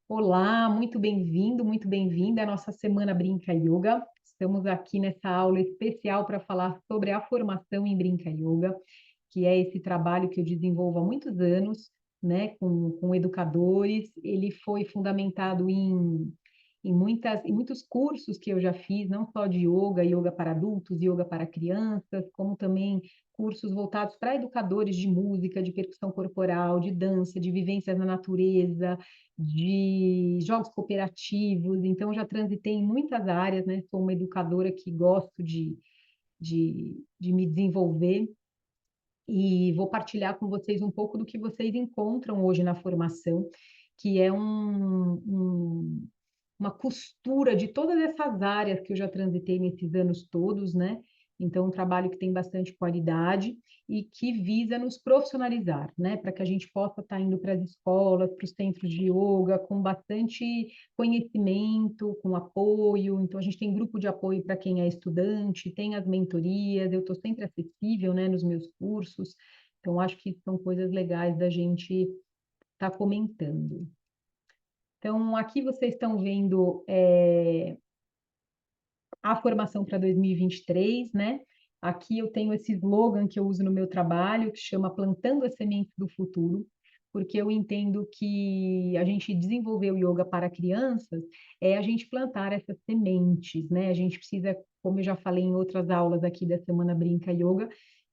Olá, muito bem-vinda à nossa Semana Brinca Yoga. Estamos aqui nessa aula especial para falar sobre a formação em Brinca Yoga, que é esse trabalho que eu desenvolvo há muitos anos, né, com educadores. Ele foi fundamentado em muitos cursos que eu já fiz, não só de yoga, yoga para adultos, yoga para crianças, como também cursos voltados para educadores de música, de percussão corporal, de dança, de vivências na natureza, de jogos cooperativos. Então, eu já transitei em muitas áreas, né? Sou uma educadora que gosto de me desenvolver e vou partilhar com vocês um pouco do que vocês encontram hoje na formação, que é uma costura de todas essas áreas que eu já transitei nesses anos todos, né? Então, um trabalho que tem bastante qualidade e que visa nos profissionalizar, né? Para que a gente possa estar indo para as escolas, para os centros de yoga, com bastante conhecimento, com apoio. Então, a gente tem grupo de apoio para quem é estudante, tem as mentorias, eu estou sempre acessível, né, nos meus cursos. Então, acho que são coisas legais da gente estar comentando. Então, aqui vocês estão vendo a formação para 2023, né? Aqui eu tenho esse slogan que eu uso no meu trabalho, que chama Plantando as Sementes do Futuro, porque eu entendo que a gente desenvolver o yoga para crianças é a gente plantar essas sementes, né? A gente precisa, como eu já falei em outras aulas aqui da Semana Brinca Yoga,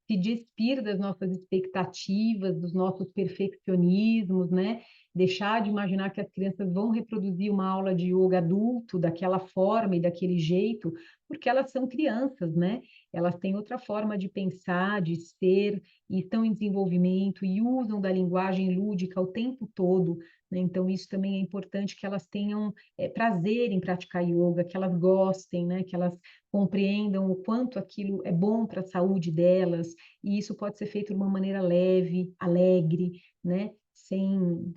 se despir das nossas expectativas, dos nossos perfeccionismos, né? Deixar de imaginar que as crianças vão reproduzir uma aula de yoga adulto daquela forma e daquele jeito, porque elas são crianças, né? Elas têm outra forma de pensar, de ser, e estão em desenvolvimento e usam da linguagem lúdica o tempo todo, né? Então, isso também é importante que elas tenham prazer em praticar yoga, que elas gostem, né? Que elas compreendam o quanto aquilo é bom para a saúde delas, e isso pode ser feito de uma maneira leve, alegre, né? Sem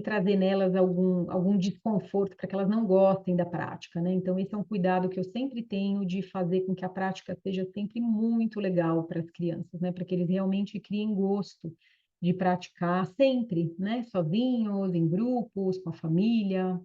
trazer nelas algum desconforto para que elas não gostem da prática, né? Então, esse é um cuidado que eu sempre tenho de fazer com que a prática seja sempre muito legal para as crianças, né? Para que eles realmente criem gosto de praticar sempre, né? Sozinhos, em grupos, com a família.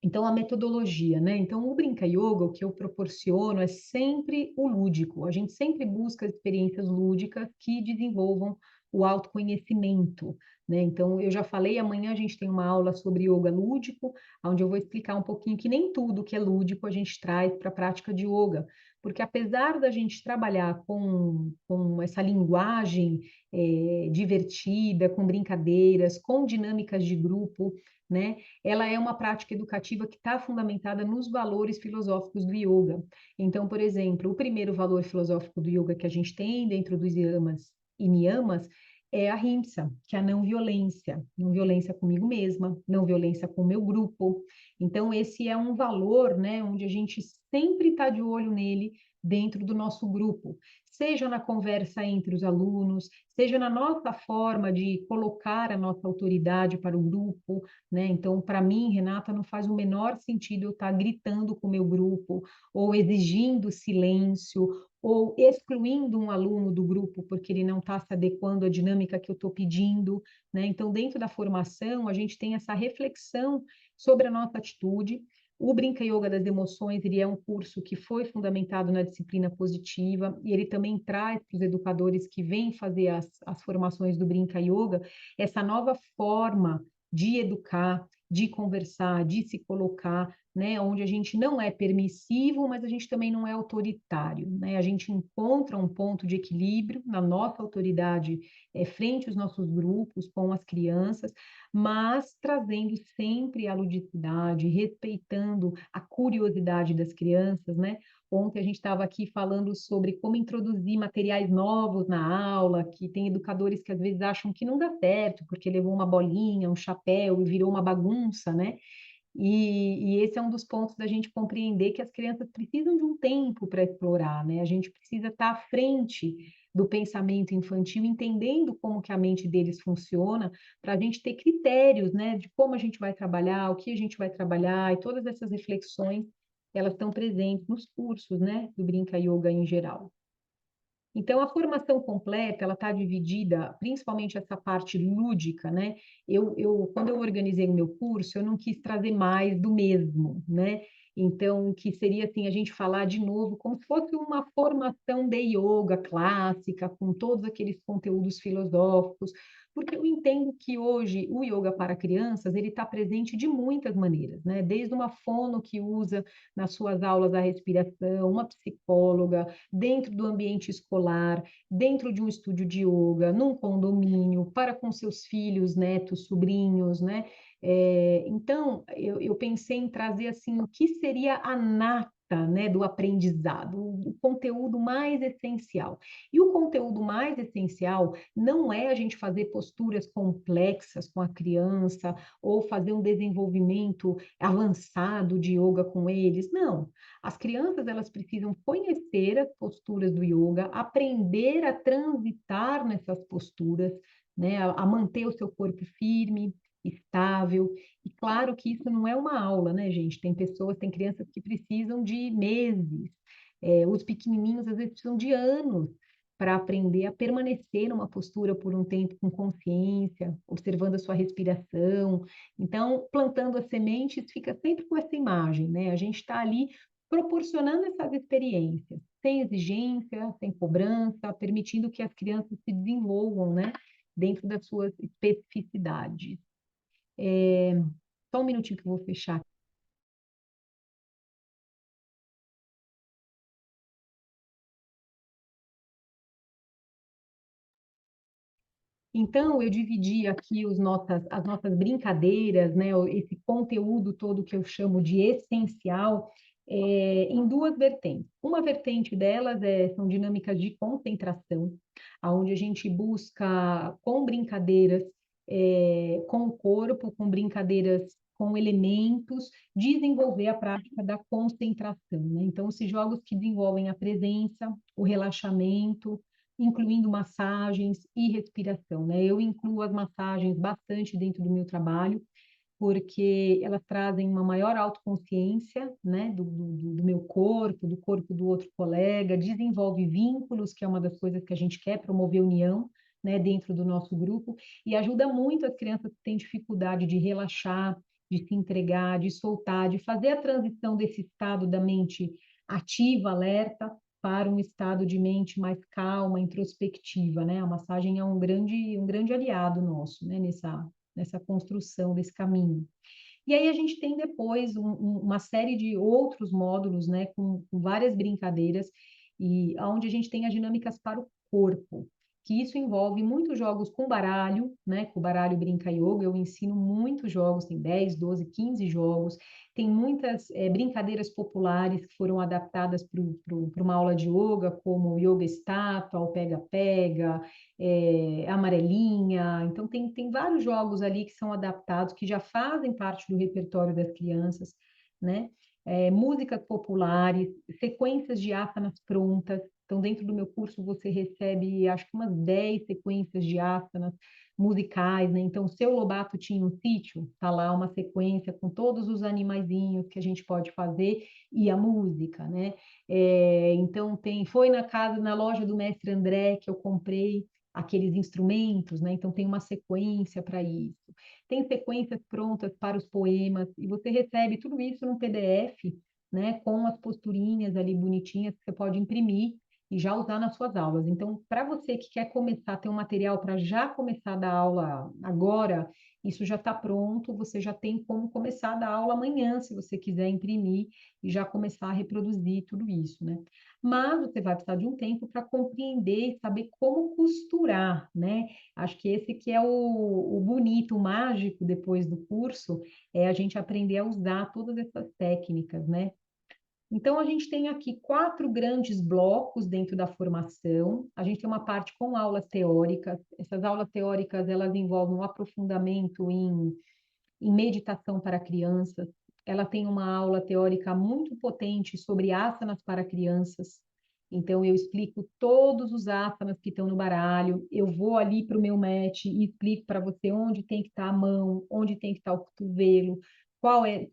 Então, a metodologia, né? Então, o Brinca Yoga, o que eu proporciono é sempre o lúdico. A gente sempre busca experiências lúdicas que desenvolvam o autoconhecimento, né? Então, eu já falei, amanhã a gente tem uma aula sobre yoga lúdico, onde eu vou explicar um pouquinho que nem tudo que é lúdico a gente traz para a prática de yoga, porque apesar da gente trabalhar com essa linguagem divertida, com brincadeiras, com dinâmicas de grupo, né? Ela é uma prática educativa que está fundamentada nos valores filosóficos do yoga. Então, por exemplo, o primeiro valor filosófico do yoga que a gente tem dentro dos yamas e niyamas é a ahimsa, que é a não violência comigo mesma, não violência com o meu grupo. Então, esse é um valor, né, onde a gente sempre está de olho nele dentro do nosso grupo, seja na conversa entre os alunos, seja na nossa forma de colocar a nossa autoridade para o grupo, né? Então, para mim, Renata, não faz o menor sentido eu estar gritando com o meu grupo, ou exigindo silêncio, ou excluindo um aluno do grupo porque ele não está se adequando à dinâmica que eu estou pedindo, né? Então, dentro da formação, a gente tem essa reflexão sobre a nossa atitude. O Brinca Yoga das Emoções, ele é um curso que foi fundamentado na disciplina positiva, e ele também traz para os educadores que vêm fazer as formações do Brinca Yoga essa nova forma de educar, de conversar, de se colocar, né, onde a gente não é permissivo, mas a gente também não é autoritário, né? A gente encontra um ponto de equilíbrio na nossa autoridade frente aos nossos grupos, com as crianças, mas trazendo sempre a ludicidade, respeitando a curiosidade das crianças, né? Ontem a gente estava aqui falando sobre como introduzir materiais novos na aula, que tem educadores que às vezes acham que não dá certo, porque levou uma bolinha, um chapéu e virou uma bagunça, né? E esse é um dos pontos da gente compreender que as crianças precisam de um tempo para explorar, né? A gente precisa estar à frente do pensamento infantil, entendendo como que a mente deles funciona, para a gente ter critérios, né, de como a gente vai trabalhar, o que a gente vai trabalhar, e todas essas reflexões, elas estão presentes nos cursos, né, do Brinca Yoga em geral. Então, a formação completa, ela está dividida, principalmente essa parte lúdica, né? Quando eu organizei o meu curso, eu não quis trazer mais do mesmo, né? Então, que seria assim, a gente falar de novo como se fosse uma formação de yoga clássica, com todos aqueles conteúdos filosóficos, porque eu entendo que hoje o yoga para crianças, ele está presente de muitas maneiras, né? Desde uma fono que usa nas suas aulas a respiração, uma psicóloga, dentro do ambiente escolar, dentro de um estúdio de yoga, num condomínio, para com seus filhos, netos, sobrinhos, né? Então, eu pensei em trazer assim o que seria a nata, né, do aprendizado, o conteúdo mais essencial. E o conteúdo mais essencial não é a gente fazer posturas complexas com a criança ou fazer um desenvolvimento avançado de yoga com eles, não. As crianças, elas precisam conhecer as posturas do yoga, aprender a transitar nessas posturas, né, a manter o seu corpo firme, estável. E claro que isso não é uma aula, né, gente? Tem pessoas, tem crianças que precisam de meses. Os pequenininhos, às vezes, precisam de anos para aprender a permanecer numa postura por um tempo com consciência, observando a sua respiração. Então, plantando as sementes, fica sempre com essa imagem, né? A gente está ali proporcionando essas experiências, sem exigência, sem cobrança, permitindo que as crianças se desenvolvam, né, dentro das suas especificidades. Só um minutinho que eu vou fechar. Então, eu dividi aqui as nossas brincadeiras, né, esse conteúdo todo que eu chamo de essencial, em duas vertentes. Uma vertente delas são dinâmicas de concentração, onde a gente busca, com brincadeiras, com o corpo, com brincadeiras com elementos, desenvolver a prática da concentração, né? Então, esses jogos que desenvolvem a presença, o relaxamento, incluindo massagens e respiração, né? Eu incluo as massagens bastante dentro do meu trabalho, porque elas trazem uma maior autoconsciência, né, do meu corpo, do corpo do outro colega, desenvolve vínculos, que é uma das coisas que a gente quer, promover união, né, dentro do nosso grupo, e ajuda muito as crianças que têm dificuldade de relaxar, de se entregar, de soltar, de fazer a transição desse estado da mente ativa, alerta, para um estado de mente mais calma, introspectiva, né? A massagem é um grande aliado nosso, né? Nessa construção desse caminho. E aí a gente tem depois uma série de outros módulos, né, com várias brincadeiras, e onde a gente tem as dinâmicas para o corpo, que isso envolve muitos jogos com baralho, né, com o baralho Brinca Yoga, eu ensino muitos jogos, tem 10, 12, 15 jogos, tem muitas brincadeiras populares que foram adaptadas para uma aula de yoga, como o yoga estátua, o pega-pega, amarelinha. Então, tem vários jogos ali que são adaptados, que já fazem parte do repertório das crianças, né? Músicas populares, sequências de asanas prontas. Então, dentro do meu curso, você recebe, acho que umas 10 sequências de asanas musicais, né? Então, o Seu Lobato tinha um sítio, tá lá uma sequência com todos os animaizinhos que a gente pode fazer e a música, né? Então, foi na casa, na loja do Mestre André que eu comprei aqueles instrumentos, né? Então tem uma sequência para isso. Tem sequências prontas para os poemas e você recebe tudo isso num PDF, né? Com as posturinhas ali bonitinhas que você pode imprimir e já usar nas suas aulas. Então, para você que quer começar a ter um material para já começar a dar aula agora, isso já está pronto, você já tem como começar a dar aula amanhã, se você quiser imprimir e já começar a reproduzir tudo isso, né? Mas você vai precisar de um tempo para compreender e saber como costurar, né? Acho que esse que é o bonito, o mágico depois do curso, é a gente aprender a usar todas essas técnicas, né? Então, a gente tem aqui quatro grandes blocos dentro da formação. A gente tem uma parte com aulas teóricas. Essas aulas teóricas, elas envolvem um aprofundamento em meditação para crianças. Ela tem uma aula teórica muito potente sobre asanas para crianças. Então, eu explico todos os asanas que estão no baralho. Eu vou ali para o meu mat e explico para você onde tem que estar a mão, onde tem que estar o cotovelo,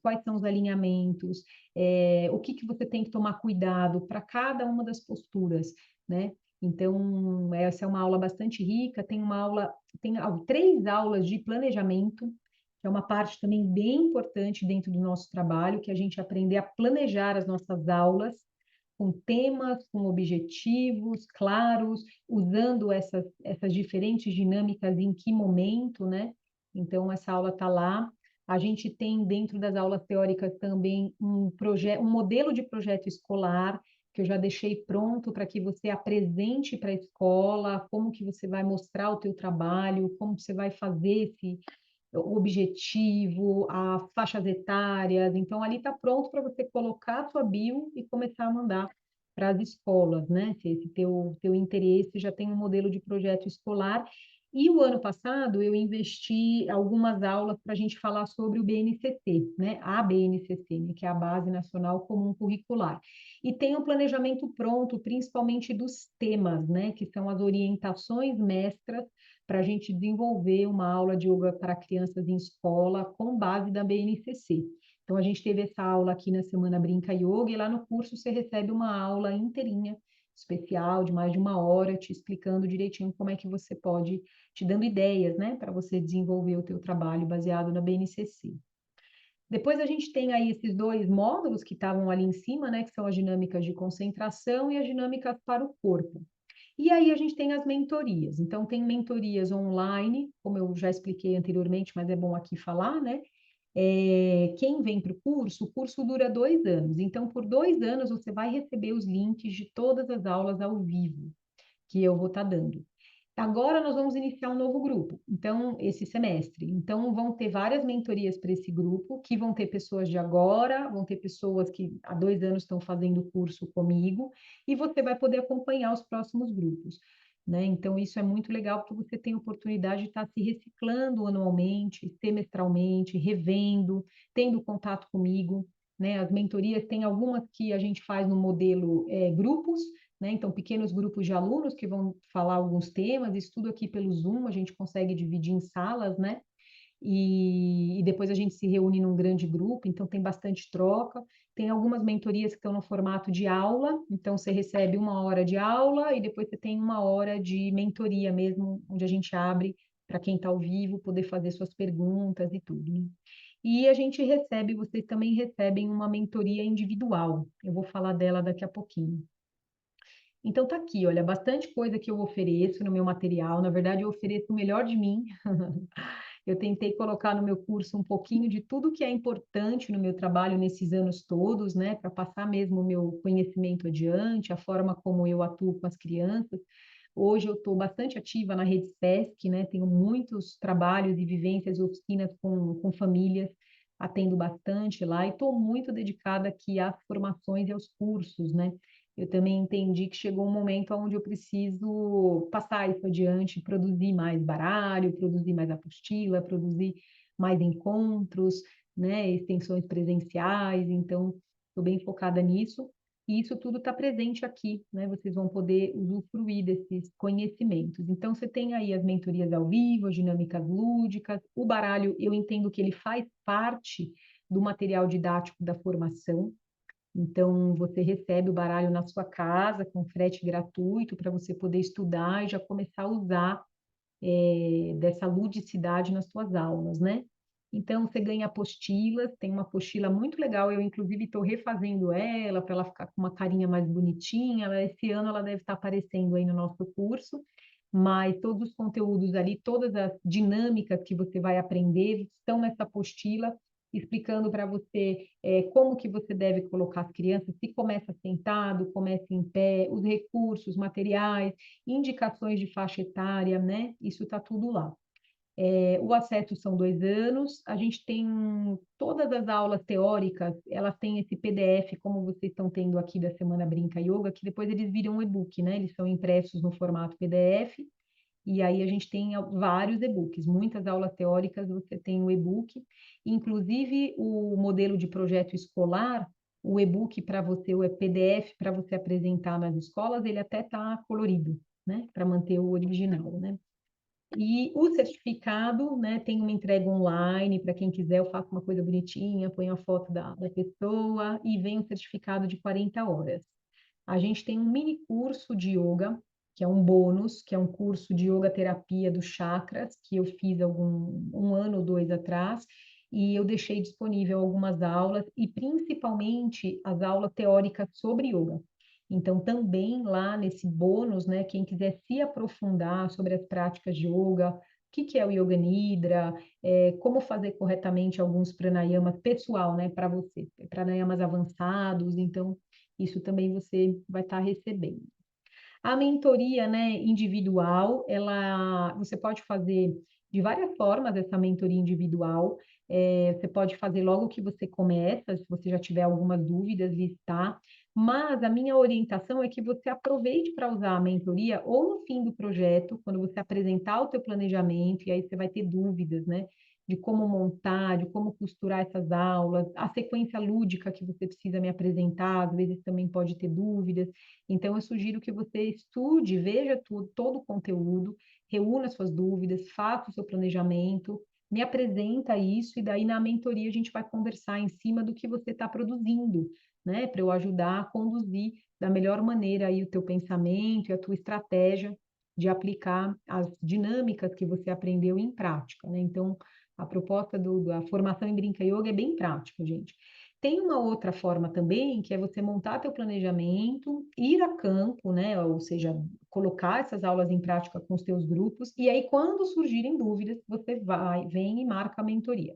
quais são os alinhamentos, o que você tem que tomar cuidado para cada uma das posturas, né? Então, essa é uma aula bastante rica. Tem 3 aulas de planejamento, que é uma parte também bem importante dentro do nosso trabalho, que é a gente aprender a planejar as nossas aulas com temas, com objetivos claros, usando essas diferentes dinâmicas em que momento, né? Então, essa aula está lá. A gente tem dentro das aulas teóricas também um modelo de projeto escolar, que eu já deixei pronto para que você apresente para a escola, como que você vai mostrar o teu trabalho, como você vai fazer esse o objetivo, as faixas etárias. Então, ali está pronto para você colocar a sua bio e começar a mandar para as escolas, né? Se esse teu interesse já tem um modelo de projeto escolar. E o ano passado eu investi algumas aulas para a gente falar sobre o BNCC, né? A BNCC, né? Que é a Base Nacional Comum Curricular. E tem um planejamento pronto, principalmente dos temas, né? Que são as orientações mestras para a gente desenvolver uma aula de yoga para crianças em escola com base da BNCC. Então, a gente teve essa aula aqui na Semana Brinca Yoga e lá no curso você recebe uma aula inteirinha, especial, de mais de 1 hora, te explicando direitinho como é que você pode, te dando ideias, né, para você desenvolver o teu trabalho baseado na BNCC. Depois a gente tem aí esses 2 módulos que estavam ali em cima, né, que são as dinâmicas de concentração e as dinâmicas para o corpo. E aí a gente tem as mentorias. Então, tem mentorias online, como eu já expliquei anteriormente, mas é bom aqui falar, né? Quem vem para o curso dura 2 anos. Então, por 2 anos, você vai receber os links de todas as aulas ao vivo que eu vou estar dando. Agora nós vamos iniciar um novo grupo, então, esse semestre. Então, vão ter várias mentorias para esse grupo, que vão ter pessoas de agora, vão ter pessoas que há 2 anos estão fazendo o curso comigo, e você vai poder acompanhar os próximos grupos, né? Então, isso é muito legal, porque você tem a oportunidade de estar se reciclando anualmente, semestralmente, revendo, tendo contato comigo, né? As mentorias, tem algumas que a gente faz no modelo grupos, né? Então, pequenos grupos de alunos que vão falar alguns temas, isso tudo aqui pelo Zoom, a gente consegue dividir em salas, né? E depois a gente se reúne num grande grupo, então tem bastante troca. Tem algumas mentorias que estão no formato de aula, então você recebe 1 hora de aula e depois você tem 1 hora de mentoria mesmo, onde a gente abre para quem está ao vivo poder fazer suas perguntas e tudo, né? E a gente recebe, vocês também recebem uma mentoria individual. Eu vou falar dela daqui a pouquinho. Então tá aqui, olha, bastante coisa que eu ofereço no meu material. Na verdade, eu ofereço o melhor de mim. Eu tentei colocar no meu curso um pouquinho de tudo que é importante no meu trabalho nesses anos todos, né, para passar mesmo o meu conhecimento adiante, a forma como eu atuo com as crianças. Hoje eu estou bastante ativa na rede SESC, né, tenho muitos trabalhos e vivências, oficinas com famílias, atendo bastante lá e estou muito dedicada aqui às formações e aos cursos, né. Eu também entendi que chegou um momento onde eu preciso passar isso adiante, produzir mais baralho, produzir mais apostila, produzir mais encontros, né, extensões presenciais, então estou bem focada nisso. E isso tudo está presente aqui, né? Vocês vão poder usufruir desses conhecimentos. Então, você tem aí as mentorias ao vivo, as dinâmicas lúdicas, o baralho, eu entendo que ele faz parte do material didático da formação, então, você recebe o baralho na sua casa, com frete gratuito, para você poder estudar e já começar a usar dessa ludicidade nas suas aulas, né? Então, você ganha apostilas, tem uma apostila muito legal, eu inclusive estou refazendo ela para ela ficar com uma carinha mais bonitinha. Esse ano ela deve estar aparecendo aí no nosso curso, mas todos os conteúdos ali, todas as dinâmicas que você vai aprender estão nessa apostila, explicando para você como que você deve colocar as crianças, se começa sentado, começa em pé, os recursos, materiais, indicações de faixa etária, né? Isso está tudo lá. O acesso são 2 anos, a gente tem todas as aulas teóricas, elas têm esse PDF, como vocês estão tendo aqui da Semana Brinca Yoga, que depois eles viram um e-book, né? Eles são impressos no formato PDF, e aí a gente tem vários e-books, muitas aulas teóricas você tem o e-book, inclusive o modelo de projeto escolar, o e-book para você, o PDF para você apresentar nas escolas, ele até está colorido, né? Para manter o original, né? E o certificado, né, tem uma entrega online, para quem quiser, eu faço uma coisa bonitinha, ponho a foto da pessoa e vem um certificado de 40 horas. A gente tem um mini curso de yoga que é um bônus, que é um curso de yoga terapia dos chakras, que eu fiz um ano ou dois atrás, e eu deixei disponível algumas aulas, e principalmente as aulas teóricas sobre yoga. Então, também lá nesse bônus, né, quem quiser se aprofundar sobre as práticas de yoga, o que que é o Yoga Nidra, como fazer corretamente alguns pranayamas pessoal, né, para você, pranayamas avançados, então isso também você vai estar recebendo. A mentoria, né, individual, você pode fazer de várias formas essa mentoria individual. Você pode fazer logo que você começa, se você já tiver algumas dúvidas, listar. Mas a minha orientação é que você aproveite para usar a mentoria ou no fim do projeto, quando você apresentar o teu planejamento, e aí você vai ter dúvidas, né? De como montar, de como costurar essas aulas, a sequência lúdica que você precisa me apresentar, às vezes também pode ter dúvidas. Então, eu sugiro que você estude, veja tudo, todo o conteúdo, reúna suas dúvidas, faça o seu planejamento, me apresenta isso, e daí na mentoria a gente vai conversar em cima do que você está produzindo, né? Para eu ajudar a conduzir da melhor maneira aí o teu pensamento e a tua estratégia de aplicar as dinâmicas que você aprendeu em prática, né? Então, a proposta da formação em Brinca Yoga é bem prática, gente. Tem uma outra forma também, que é você montar teu planejamento, ir a campo, né? Ou seja, colocar essas aulas em prática com os teus grupos, e aí, quando surgirem dúvidas, você vem e marca a mentoria.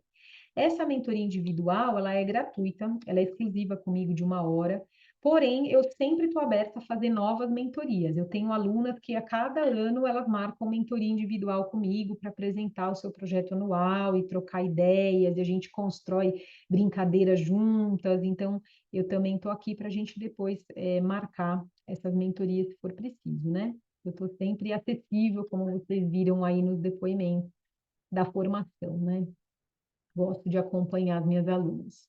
Essa mentoria individual, ela é gratuita, ela é exclusiva comigo de uma hora, porém, eu sempre estou aberta a fazer novas mentorias. Eu tenho alunas que a cada ano elas marcam mentoria individual comigo para apresentar o seu projeto anual e trocar ideias, e a gente constrói brincadeiras juntas. Então, eu também estou aqui para a gente depois marcar essas mentorias se for preciso, né? Eu estou sempre acessível, como vocês viram aí nos depoimentos da formação, né? Gosto de acompanhar as minhas alunas.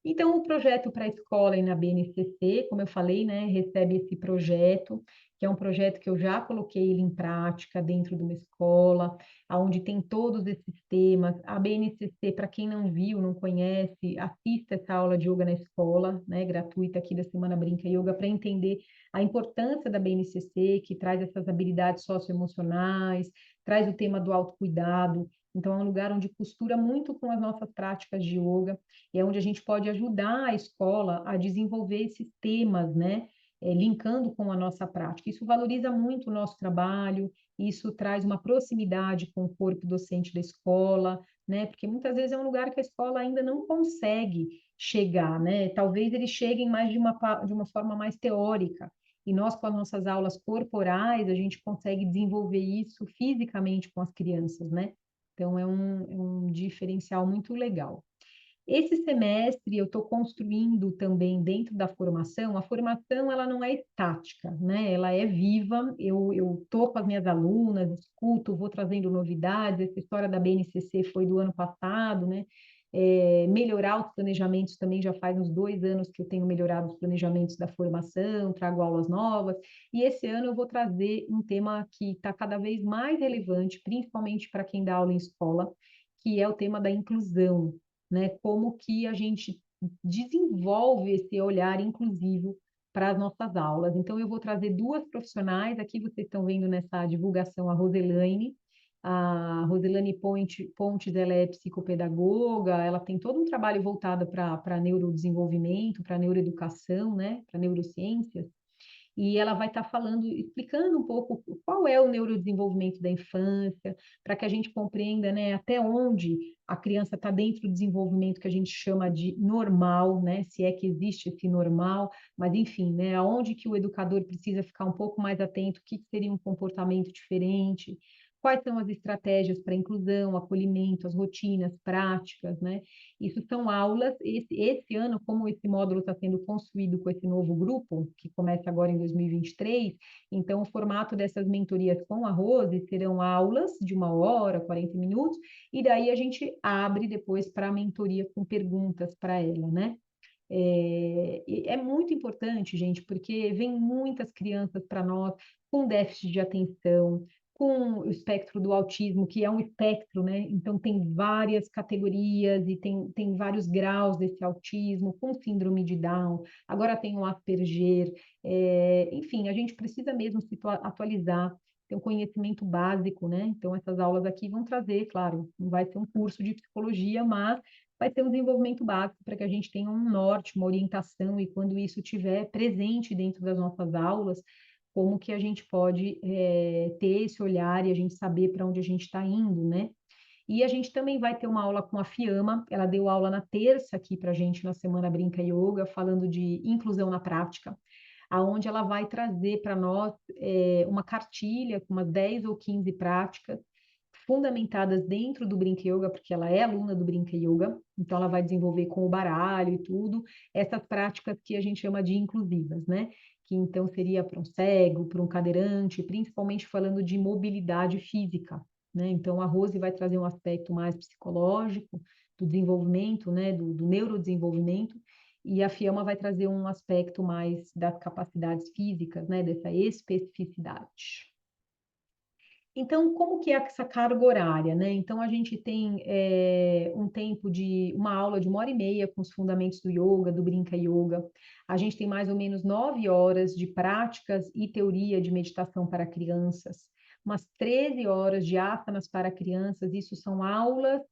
Então, o projeto para a escola e na BNCC, como eu falei, né, recebe esse projeto, que é um projeto que eu já coloquei ele em prática dentro de uma escola, onde tem todos esses temas. A BNCC, para quem não viu, não conhece, assista essa aula de yoga na escola, né, gratuita aqui da Semana Brinca Yoga, para entender a importância da BNCC, que traz essas habilidades socioemocionais, traz o tema do autocuidado. Então, é um lugar onde costura muito com as nossas práticas de yoga, e é onde a gente pode ajudar a escola a desenvolver esses temas, né? Linkando com a nossa prática. Isso valoriza muito o nosso trabalho, isso traz uma proximidade com o corpo docente da escola, né? Porque muitas vezes é um lugar que a escola ainda não consegue chegar, né? Talvez eles cheguem mais de uma forma mais teórica. E nós, com as nossas aulas corporais, a gente consegue desenvolver isso fisicamente com as crianças, né? Então, é um diferencial muito legal. Esse semestre eu estou construindo também dentro da formação. A formação ela não é estática, né? Ela é viva. Eu estou com as minhas alunas, escuto, vou trazendo novidades. Essa história da BNCC foi do ano passado, né? Melhorar os planejamentos também já faz uns 2 anos que eu tenho melhorado os planejamentos da formação, trago aulas novas. E esse ano eu vou trazer um tema que está cada vez mais relevante, principalmente para quem dá aula em escola, que é o tema da inclusão, né? Como que a gente desenvolve esse olhar inclusivo para as nossas aulas. Então, eu vou trazer duas profissionais, aqui vocês estão vendo nessa divulgação a Roselane Pontes, ela é psicopedagoga, ela tem todo um trabalho voltado para neurodesenvolvimento, para neuroeducação, né, para neurociências, e ela vai estar falando, explicando um pouco qual é o neurodesenvolvimento da infância, para que a gente compreenda, né, até onde a criança está dentro do desenvolvimento que a gente chama de normal, né, se é que existe esse normal, mas enfim, né, aonde que o educador precisa ficar um pouco mais atento, o que seria um comportamento diferente, quais são as estratégias para inclusão, acolhimento, as rotinas, práticas, né? Isso são aulas. Esse ano, como esse módulo está sendo construído com esse novo grupo, que começa agora em 2023, então o formato dessas mentorias com a Rose serão aulas de 1 hora, 40 minutos, e daí a gente abre depois para a mentoria com perguntas para ela, né? É muito importante, gente, porque vem muitas crianças para nós com déficit de atenção, com o espectro do autismo, que é um espectro, né? Então, tem várias categorias e tem vários graus desse autismo, com síndrome de Down, agora tem o Asperger, enfim, a gente precisa mesmo se atualizar, ter um conhecimento básico, né? Então, essas aulas aqui vão trazer, claro, não vai ser um curso de psicologia, mas vai ter um desenvolvimento básico para que a gente tenha um norte, uma orientação, e quando isso estiver presente dentro das nossas aulas, como que a gente pode ter esse olhar e a gente saber para onde a gente está indo, né? E a gente também vai ter uma aula com a Fiamma, ela deu aula na terça aqui para a gente na Semana Brinca Yoga, falando de inclusão na prática, aonde ela vai trazer para nós uma cartilha com umas 10 ou 15 práticas fundamentadas dentro do Brinca Yoga, porque ela é aluna do Brinca Yoga, então ela vai desenvolver com o baralho e tudo, essas práticas que a gente chama de inclusivas, né? Que então seria para um cego, para um cadeirante, principalmente falando de mobilidade física, né? Então a Rose vai trazer um aspecto mais psicológico do desenvolvimento, né? Do neurodesenvolvimento, e a Fiamma vai trazer um aspecto mais das capacidades físicas, né? Dessa especificidade. Então, como que é essa carga horária, né? Então, a gente tem um tempo de uma aula de 1 hora e meia com os fundamentos do yoga, do Brinca Yoga. A gente tem mais ou menos 9 horas de práticas e teoria de meditação para crianças, umas 13 horas de asanas para crianças. Isso são aulas,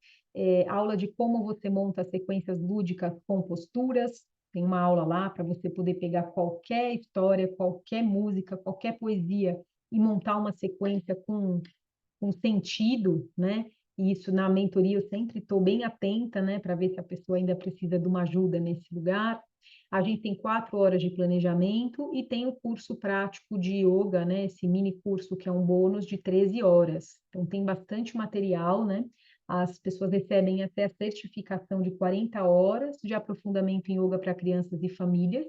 aula de como você monta sequências lúdicas com posturas. Tem uma aula lá para você poder pegar qualquer história, qualquer música, qualquer poesia e montar uma sequência com sentido, né? E isso na mentoria eu sempre estou bem atenta, né, para ver se a pessoa ainda precisa de uma ajuda nesse lugar. A gente tem 4 horas de planejamento e tem o curso prático de yoga, né? Esse mini curso que é um bônus de 13 horas. Então tem bastante material, né? As pessoas recebem até a certificação de 40 horas de aprofundamento em yoga para crianças e famílias.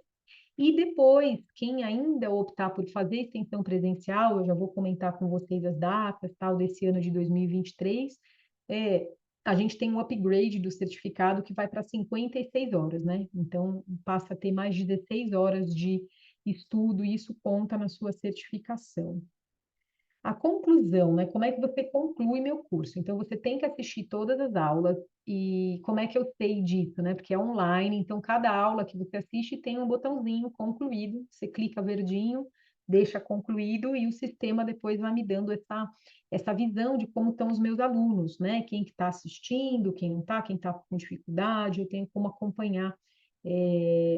E depois, quem ainda optar por fazer extensão presencial, eu já vou comentar com vocês as datas, tal, desse ano de 2023, a gente tem um upgrade do certificado que vai para 56 horas, né? Então, passa a ter mais de 16 horas de estudo e isso conta na sua certificação. A conclusão, né? Como é que você conclui meu curso? Então, você tem que assistir todas as aulas. E como é que eu sei disso, né? Porque é online, então cada aula que você assiste tem um botãozinho concluído. Você clica verdinho, deixa concluído e o sistema depois vai me dando essa visão de como estão os meus alunos, né? Quem que está assistindo, quem não está, quem está com dificuldade, eu tenho como acompanhar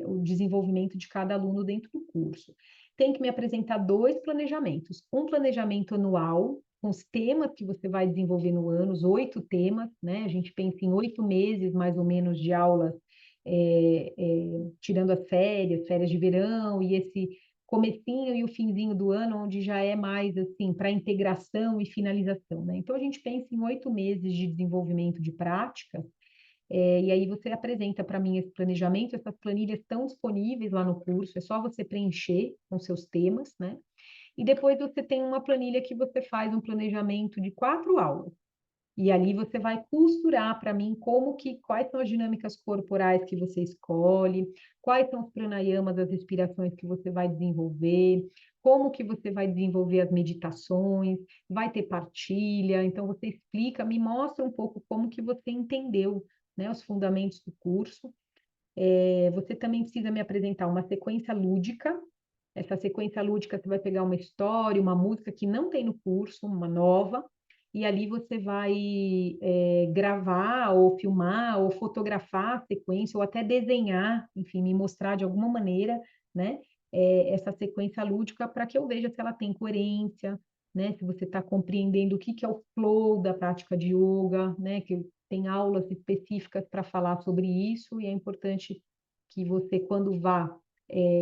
o desenvolvimento de cada aluno dentro do curso. Tem que me apresentar 2 planejamentos. Um planejamento anual, com os temas que você vai desenvolver no ano, os 8 temas, né? A gente pensa em 8 meses, mais ou menos, de aulas, tirando as férias de verão, e esse comecinho e o finzinho do ano, onde já é mais, assim, para integração e finalização, né? Então, a gente pensa em 8 meses de desenvolvimento de prática, e aí você apresenta para mim esse planejamento, essas planilhas estão disponíveis lá no curso, é só você preencher com seus temas, né? E depois você tem uma planilha que você faz um planejamento de 4 aulas. E ali você vai costurar para mim quais são as dinâmicas corporais que você escolhe, quais são os pranayamas, as respirações que você vai desenvolver, como que você vai desenvolver as meditações, vai ter partilha, então você explica, me mostra um pouco como que você entendeu, né, os fundamentos do curso. Você também precisa me apresentar uma sequência lúdica. Essa sequência lúdica você vai pegar uma história, uma música que não tem no curso, uma nova, e ali você vai gravar ou filmar ou fotografar a sequência ou até desenhar, enfim, me mostrar de alguma maneira, né, essa sequência lúdica para que eu veja se ela tem coerência, né, se você está compreendendo o que que é o flow da prática de yoga, né, que tem aulas específicas para falar sobre isso e é importante que você, quando vá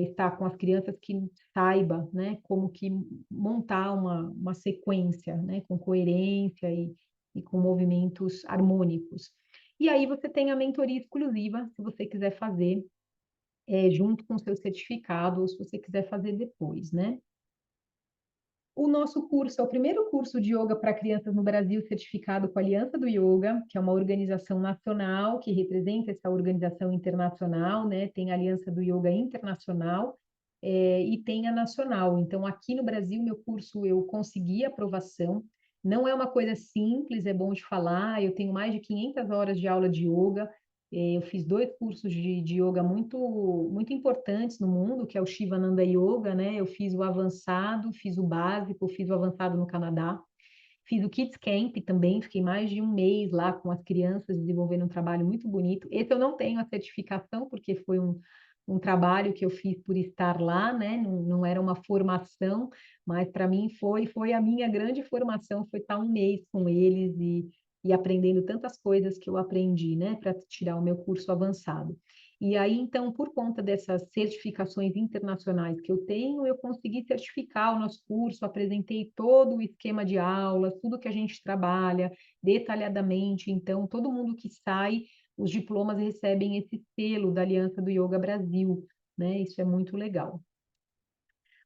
estar com as crianças, que saiba, né, como que montar uma sequência, né, com coerência e com movimentos harmônicos. E aí você tem a mentoria exclusiva, se você quiser fazer junto com o seu certificado, ou se você quiser fazer depois, né? O nosso curso é o primeiro curso de yoga para crianças no Brasil certificado com a Aliança do Yoga, que é uma organização nacional que representa essa organização internacional, né? Tem a Aliança do Yoga Internacional, e tem a nacional. Então, aqui no Brasil, meu curso eu consegui aprovação. Não é uma coisa simples, é bom de falar. Eu tenho mais de 500 horas de aula de yoga. Eu fiz 2 cursos de yoga muito importantes no mundo, que é o Shivananda Yoga, né? Eu fiz o avançado, fiz o básico, fiz o avançado no Canadá. Fiz o Kids Camp também, fiquei mais de um mês lá com as crianças, desenvolvendo um trabalho muito bonito. Esse eu não tenho a certificação, porque foi um trabalho que eu fiz por estar lá, né? Não era uma formação, mas para mim foi a minha grande formação, foi estar um mês com eles e aprendendo tantas coisas que eu aprendi, né? Para tirar o meu curso avançado. E aí, então, por conta dessas certificações internacionais que eu tenho, eu consegui certificar o nosso curso, apresentei todo o esquema de aulas, tudo que a gente trabalha detalhadamente. Então, todo mundo que sai, os diplomas recebem esse selo da Aliança do Yoga Brasil, né? Isso é muito legal.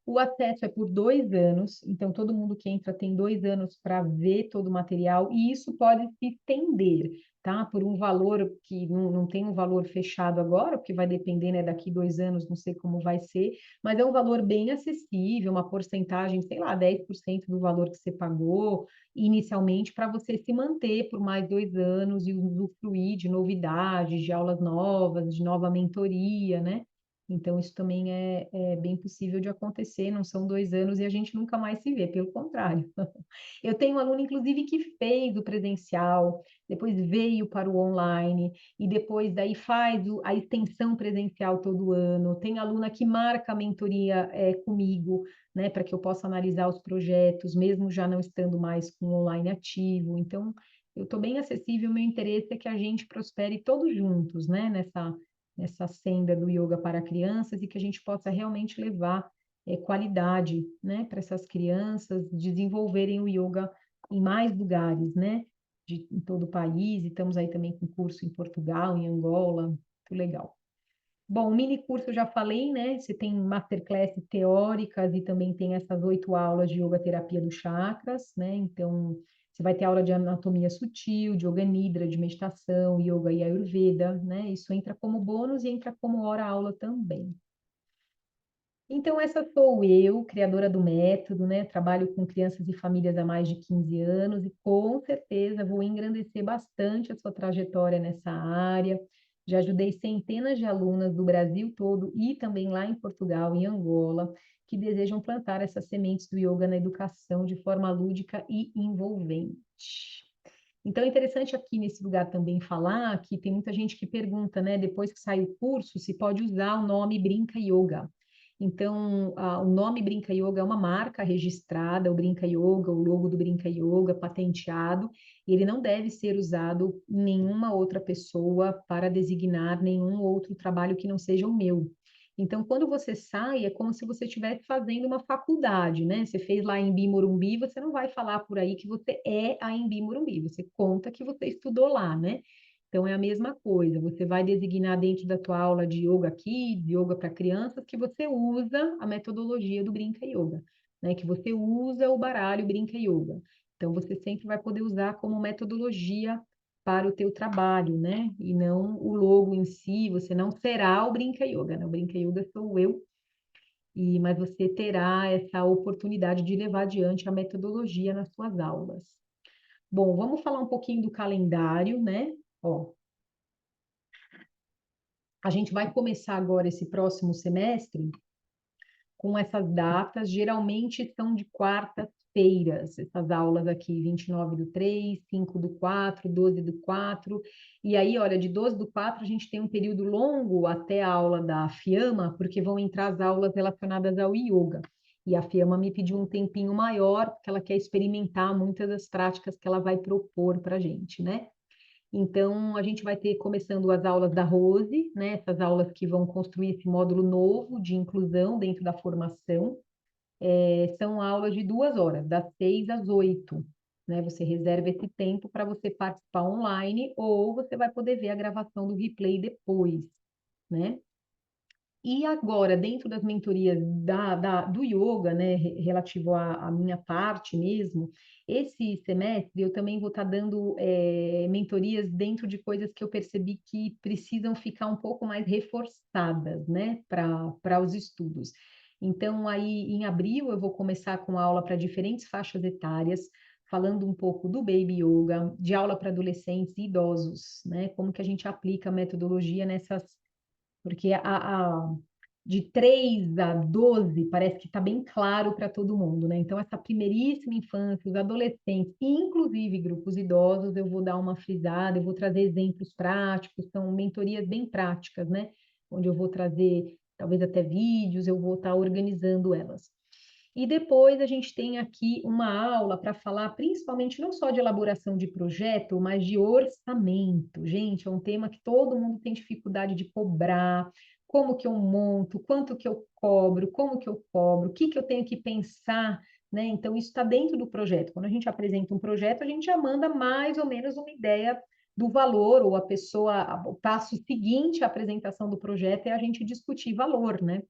O acesso é por 2 anos, então todo mundo que entra tem 2 anos para ver todo o material, e isso pode se estender, tá? Por um valor que não tem um valor fechado agora, porque vai depender, né, daqui 2 anos, não sei como vai ser, mas é um valor bem acessível, uma porcentagem, sei lá, 10% do valor que você pagou inicialmente para você se manter por mais 2 anos e usufruir de novidades, de aulas novas, de nova mentoria, né? Então, isso também é bem possível de acontecer, não são 2 anos e a gente nunca mais se vê, pelo contrário. Eu tenho um aluno, inclusive, que fez o presencial, depois veio para o online, e depois daí faz a extensão presencial todo ano. Tem aluna que marca a mentoria comigo, né, para que eu possa analisar os projetos, mesmo já não estando mais com o online ativo. Então, eu estou bem acessível, meu interesse é que a gente prospere todos juntos, né, nessa senda do yoga para crianças e que a gente possa realmente levar qualidade, né, para essas crianças desenvolverem o yoga em mais lugares, né, em todo o país. E estamos aí também com curso em Portugal, em Angola, muito legal. Bom, o mini curso eu já falei, né? Você tem masterclass teóricas e também tem essas 8 aulas de yoga terapia dos chakras, né? Então, você vai ter aula de anatomia sutil, de yoga nidra, de meditação, yoga e ayurveda, né? Isso entra como bônus e entra como hora-aula também. Então, essa sou eu, criadora do método, né? Trabalho com crianças e famílias há mais de 15 anos e com certeza vou engrandecer bastante a sua trajetória nessa área. Já ajudei centenas de alunas do Brasil todo e também lá em Portugal e Angola, que desejam plantar essas sementes do yoga na educação de forma lúdica e envolvente. Então, é interessante aqui nesse lugar também falar que tem muita gente que pergunta, né, depois que sai o curso, se pode usar o nome Brinca Yoga. Então, o nome Brinca Yoga é uma marca registrada, o Brinca Yoga, o logo do Brinca Yoga, patenteado, e ele não deve ser usado em nenhuma outra pessoa para designar nenhum outro trabalho que não seja o meu. Então, quando você sai, é como se você estivesse fazendo uma faculdade, né? Você fez lá em Embi Morumbi, você não vai falar por aí que você é a Embi Morumbi, você conta que você estudou lá, né? Então, é a mesma coisa, você vai designar dentro da tua aula de Yoga Kids, Yoga para crianças, que você usa a metodologia do Brinca Yoga, né? Que você usa o baralho Brinca Yoga. Então, você sempre vai poder usar como metodologia para o teu trabalho, né? E não o logo em si, você não será o Brinca Yoga, né? O Brinca Yoga sou eu, mas você terá essa oportunidade de levar adiante a metodologia nas suas aulas. Bom, vamos falar um pouquinho do calendário, né? Ó, a gente vai começar agora esse próximo semestre com essas datas, geralmente são de quartas-feiras, essas aulas aqui, 29/3, 5/4, 12/4, e aí, olha, de 12/4 a gente tem um período longo até a aula da FIAMA, porque vão entrar as aulas relacionadas ao yoga. E a FIAMA me pediu um tempinho maior, porque ela quer experimentar muitas das práticas que ela vai propor para a gente, né? Então, a gente vai ter começando as aulas da Rose, né? Essas aulas que vão construir esse módulo novo de inclusão dentro da formação. São aulas de 2 horas, das 6 às 8, né? Você reserva esse tempo para você participar online ou você vai poder ver a gravação do replay depois, né? E agora, dentro das mentorias do yoga, né, relativo à minha parte mesmo, esse semestre eu também vou estar dando mentorias dentro de coisas que eu percebi que precisam ficar um pouco mais reforçadas, né, para os estudos. Então, aí, em abril, eu vou começar com aula para diferentes faixas etárias, falando um pouco do Baby Yoga, de aula para adolescentes e idosos, né? Como que a gente aplica a metodologia nessas... Porque de 3 a 12 parece que está bem claro para todo mundo, né? Então, essa primeiríssima infância, os adolescentes, e inclusive grupos idosos, eu vou dar uma frisada, eu vou trazer exemplos práticos, são mentorias bem práticas, né? Onde eu vou trazer, talvez até vídeos, eu vou estar organizando elas. E depois a gente tem aqui uma aula para falar principalmente não só de elaboração de projeto, mas de orçamento. Gente, é um tema que todo mundo tem dificuldade de cobrar, como que eu monto, quanto que eu cobro, como que eu cobro, o que que eu tenho que pensar, né? Então, isso está dentro do projeto. Quando a gente apresenta um projeto, a gente já manda mais ou menos uma ideia do valor, ou a pessoa, o passo seguinte à apresentação do projeto é a gente discutir valor, né?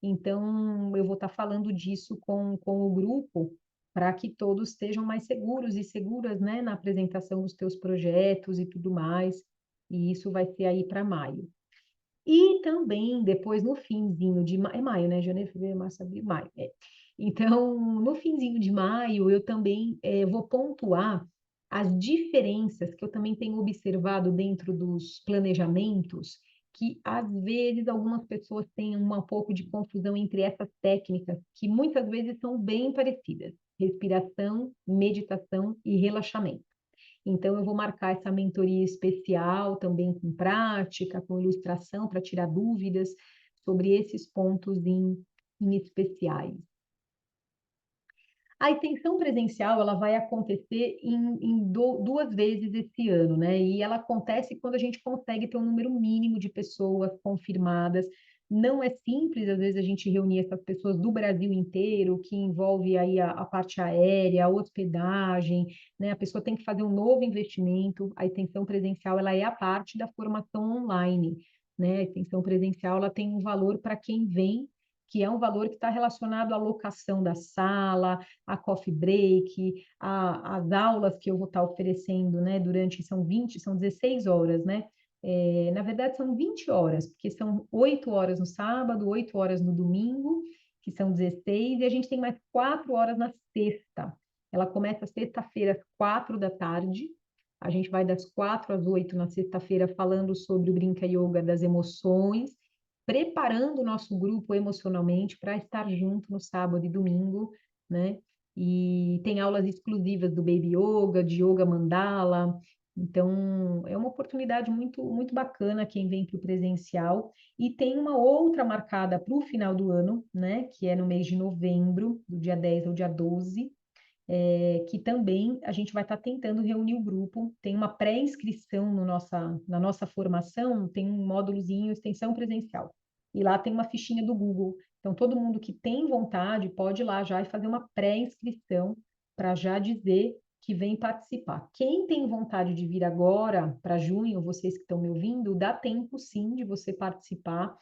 Então, eu vou estar falando disso com o grupo para que todos estejam mais seguros e seguras, né, na apresentação dos teus projetos e tudo mais. E isso vai ser aí para maio. E também, depois, no finzinho de maio, é maio, né? Janeiro, fevereiro, março, abril, maio. É. Então, no finzinho de maio, eu também vou pontuar as diferenças que eu também tenho observado dentro dos planejamentos, que às vezes algumas pessoas têm um pouco de confusão entre essas técnicas, que muitas vezes são bem parecidas: respiração, meditação e relaxamento. Então, eu vou marcar essa mentoria especial também com prática, com ilustração, para tirar dúvidas sobre esses pontos em especiais. A extensão presencial, ela vai acontecer duas vezes esse ano, né? E ela acontece quando a gente consegue ter um número mínimo de pessoas confirmadas. Não é simples, às vezes, a gente reunir essas pessoas do Brasil inteiro, que envolve aí a parte aérea, a hospedagem, né? A pessoa tem que fazer um novo investimento. A extensão presencial, ela é a parte da formação online, né? A extensão presencial, ela tem um valor para quem vem, que é um valor que está relacionado à locação da sala, a coffee break, as aulas que eu vou estar oferecendo, né, são 16 horas, né? Na verdade, são 20 horas, porque são 8 horas no sábado, 8 horas no domingo, que são 16, e a gente tem mais 4 horas na sexta. Ela começa sexta-feira, às 4 da tarde. A gente vai das 4 às 8 na sexta-feira falando sobre o Brinca Yoga das emoções, preparando o nosso grupo emocionalmente para estar junto no sábado e domingo, né? E tem aulas exclusivas do Baby Yoga, de Yoga Mandala. Então, é uma oportunidade muito, muito bacana quem vem para o presencial. E tem uma outra marcada para o final do ano, né? Que é no mês de novembro, do dia 10 ao dia 12, que também a gente vai estar tentando reunir o grupo. Tem uma pré-inscrição no na nossa formação, tem um módulozinho, extensão presencial. E lá tem uma fichinha do Google. Então, todo mundo que tem vontade pode ir lá já e fazer uma pré-inscrição para já dizer que vem participar. Quem tem vontade de vir agora, para junho, vocês que estão me ouvindo, dá tempo sim de você participar.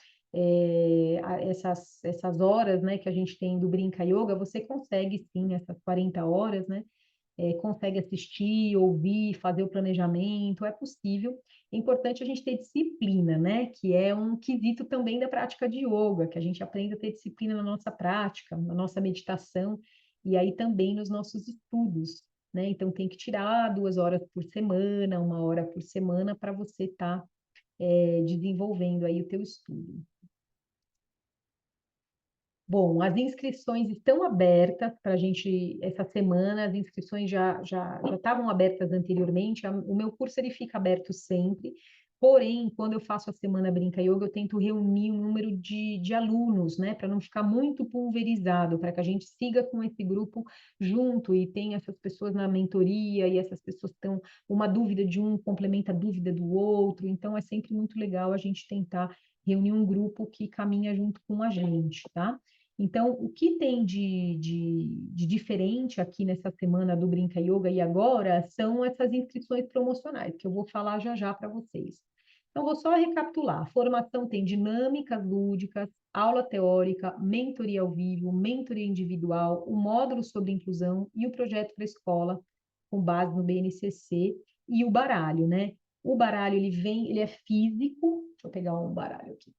Essas horas, né, que a gente tem do Brinca Yoga, você consegue sim, essas 40 horas, né, consegue assistir, ouvir, fazer o planejamento, é possível. É importante a gente ter disciplina, né, que é um quesito também da prática de yoga, que a gente aprenda a ter disciplina na nossa prática, na nossa meditação, e aí também nos nossos estudos, né, então tem que tirar 2 horas por semana, 1 hora por semana, para você estar desenvolvendo aí o teu estudo. Bom, as inscrições estão abertas para a gente essa semana, as inscrições já estavam abertas anteriormente, o meu curso ele fica aberto sempre, porém, quando eu faço a Semana Brinca Yoga, eu tento reunir um número de alunos, né, para não ficar muito pulverizado, para que a gente siga com esse grupo junto e tenha essas pessoas na mentoria e essas pessoas estão, uma dúvida de um complementa a dúvida do outro, então é sempre muito legal a gente tentar reunir um grupo que caminha junto com a gente, tá? Então, o que tem de diferente aqui nessa semana do Brinca Yoga e agora são essas inscrições promocionais, que eu vou falar já já para vocês. Então, vou só recapitular. A formação tem dinâmicas lúdicas, aula teórica, mentoria ao vivo, mentoria individual, o módulo sobre inclusão e o projeto para a escola, com base no BNCC, e o baralho, né? O baralho, ele é físico. Deixa eu pegar um baralho aqui.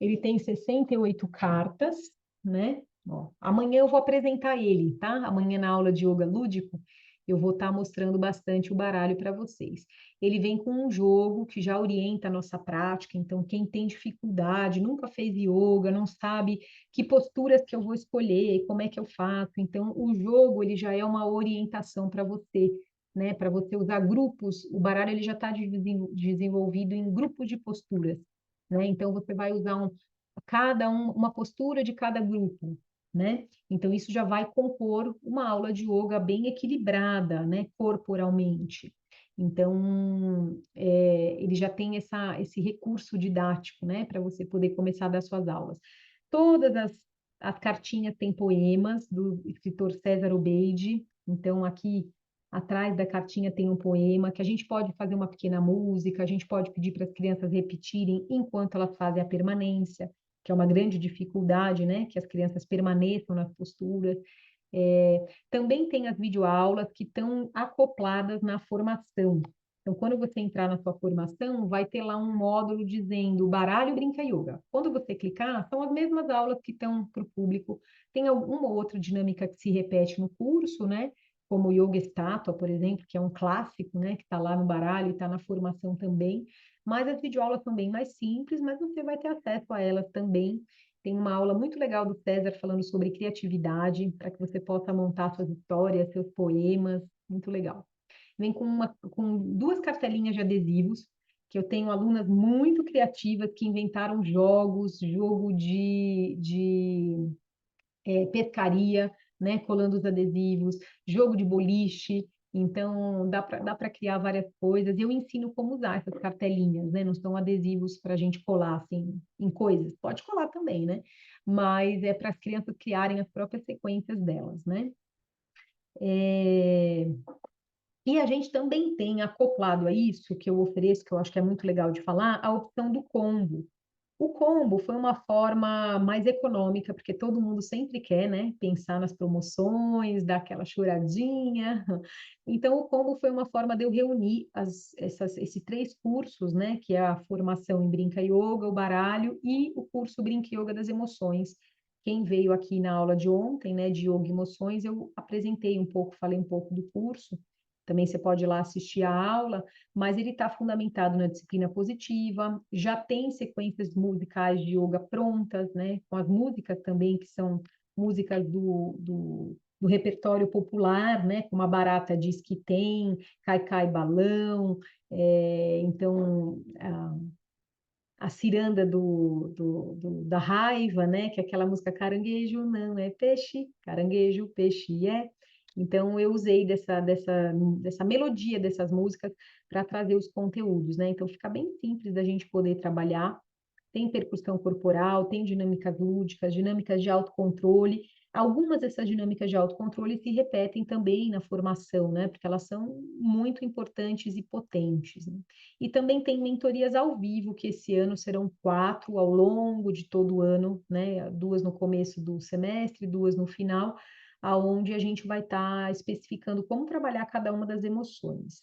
Ele tem 68 cartas, né? Ó, amanhã eu vou apresentar ele, tá? Amanhã na aula de yoga lúdico, eu vou estar mostrando bastante o baralho para vocês. Ele vem com um jogo que já orienta a nossa prática, então quem tem dificuldade, nunca fez yoga, não sabe que posturas que eu vou escolher, como é que eu faço, então o jogo ele já é uma orientação para você, né? Para você usar grupos, o baralho ele já está desenvolvido em grupos de posturas, né? Então você vai usar uma postura de cada grupo, né? Então, isso já vai compor uma aula de yoga bem equilibrada, né, corporalmente. Então, ele já tem esse recurso didático, né, para você poder começar a dar suas aulas. Todas as cartinhas têm poemas do escritor César Obeide, então aqui atrás da cartinha tem um poema que a gente pode fazer uma pequena música, a gente pode pedir para as crianças repetirem enquanto elas fazem a permanência, que é uma grande dificuldade, né? Que as crianças permaneçam nas posturas. Também tem as videoaulas que estão acopladas na formação. Então, quando você entrar na sua formação, vai ter lá um módulo dizendo Baralho Brinca Yoga. Quando você clicar, são as mesmas aulas que estão para o público. Tem alguma outra dinâmica que se repete no curso, né? Como Yoga Estátua, por exemplo, que é um clássico, né? Que está lá no baralho e está na formação também. Mas as videoaulas são bem mais simples, mas você vai ter acesso a elas também. Tem uma aula muito legal do César falando sobre criatividade, para que você possa montar suas histórias, seus poemas, muito legal. Vem com duas cartelinhas de adesivos, que eu tenho alunas muito criativas que inventaram jogos, jogo de pescaria, né, colando os adesivos, jogo de boliche. Então, dá para criar várias coisas. Eu ensino como usar essas cartelinhas, né? Não são adesivos para a gente colar assim, em coisas. Pode colar também, né? Mas é para as crianças criarem as próprias sequências delas, né? É, E a gente também tem acoplado a isso, que eu ofereço, que eu acho que é muito legal de falar, a opção do combo. O combo foi uma forma mais econômica, porque todo mundo sempre quer, né, pensar nas promoções, dar aquela choradinha. Então, o combo foi uma forma de eu reunir esses três cursos, né, que é a formação em Brinca Yoga, o baralho e o curso Brinca Yoga das Emoções. Quem veio aqui na aula de ontem, né, de Yoga e Emoções, eu apresentei um pouco, falei um pouco do curso. Também você pode ir lá assistir a aula, mas ele está fundamentado na disciplina positiva, já tem sequências musicais de yoga prontas, né? Com as músicas também, que são músicas do repertório popular, né? Como a Barata diz que tem, Cai Cai Balão, então a ciranda da raiva, né? Que é aquela música Caranguejo não é peixe, caranguejo, peixe é. Então, eu usei dessa melodia dessas músicas para trazer os conteúdos, né? Então, fica bem simples da gente poder trabalhar. Tem percussão corporal, tem dinâmicas lúdicas, dinâmicas de autocontrole. Algumas dessas dinâmicas de autocontrole se repetem também na formação, né? Porque elas são muito importantes e potentes, né? E também tem mentorias ao vivo, que esse ano serão 4 ao longo de todo o ano, né? 2 no começo do semestre, 2 no final, aonde a gente vai estar especificando como trabalhar cada uma das emoções.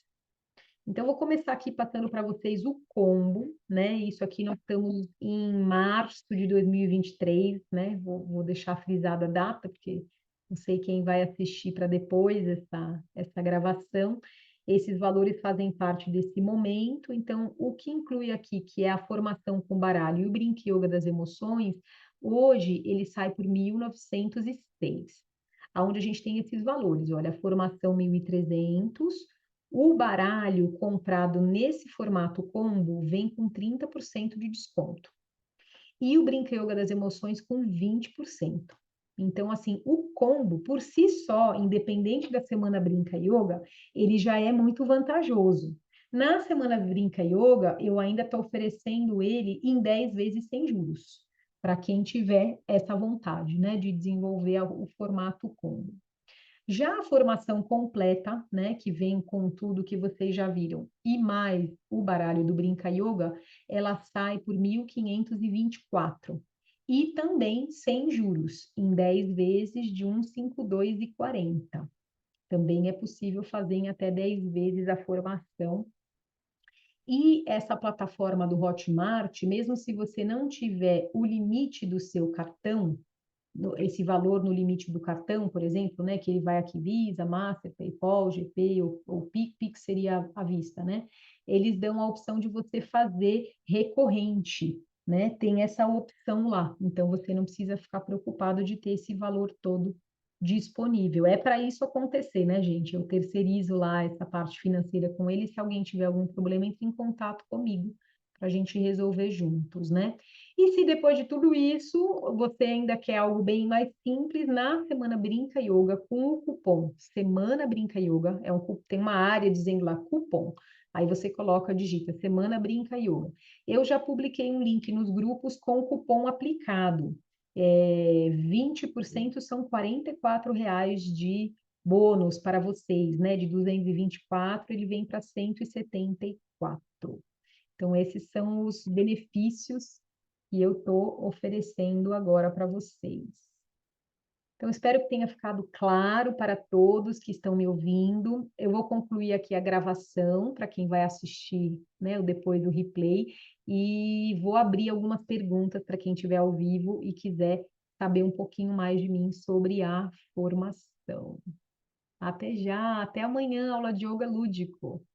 Então, eu vou começar aqui passando para vocês o combo, né? Isso aqui nós estamos em março de 2023, né? Vou deixar frisada a data, porque não sei quem vai assistir para depois essa gravação. Esses valores fazem parte desse momento. Então, o que inclui aqui, que é a formação com baralho e o Brinque Yoga das Emoções, hoje ele sai por 1.906, aonde a gente tem esses valores. Olha, a formação 1.300. O baralho comprado nesse formato combo vem com 30% de desconto. E o Brinca Yoga das Emoções com 20%. Então, assim, o combo, por si só, independente da semana Brinca Yoga, ele já é muito vantajoso. Na semana Brinca Yoga, eu ainda estou oferecendo ele em 10 vezes sem juros, para quem tiver essa vontade, né, de desenvolver o formato combo. Já a formação completa, né, que vem com tudo que vocês já viram, e mais o baralho do Brinca Yoga, ela sai por 1.524. E também sem juros, em 10 vezes de 152,40. Também é possível fazer em até 10 vezes a formação. E essa plataforma do Hotmart, mesmo se você não tiver o limite do seu cartão, esse valor no limite do cartão, por exemplo, né, que ele vai aqui Visa, Master, PayPal, GP ou Pix, Pix seria à vista, né? Eles dão a opção de você fazer recorrente, né? Tem essa opção lá, então você não precisa ficar preocupado de ter esse valor todo disponível. É para isso acontecer, né, gente? Eu terceirizo lá essa parte financeira com ele. Se alguém tiver algum problema, entre em contato comigo para a gente resolver juntos, né? E se depois de tudo isso você ainda quer algo bem mais simples, na Semana Brinca Yoga, com o cupom Semana Brinca Yoga, tem uma área dizendo lá cupom. Aí você coloca, digita Semana Brinca Yoga. Eu já publiquei um link nos grupos com o cupom aplicado. 20% são R$ 44 de bônus para vocês, né? De 224, ele vem para 174. Então, esses são os benefícios que eu estou oferecendo agora para vocês. Então, espero que tenha ficado claro para todos que estão me ouvindo. Eu vou concluir aqui a gravação para quem vai assistir, né, depois do replay, e vou abrir algumas perguntas para quem estiver ao vivo e quiser saber um pouquinho mais de mim sobre a formação. Até já, até amanhã, aula de yoga lúdico.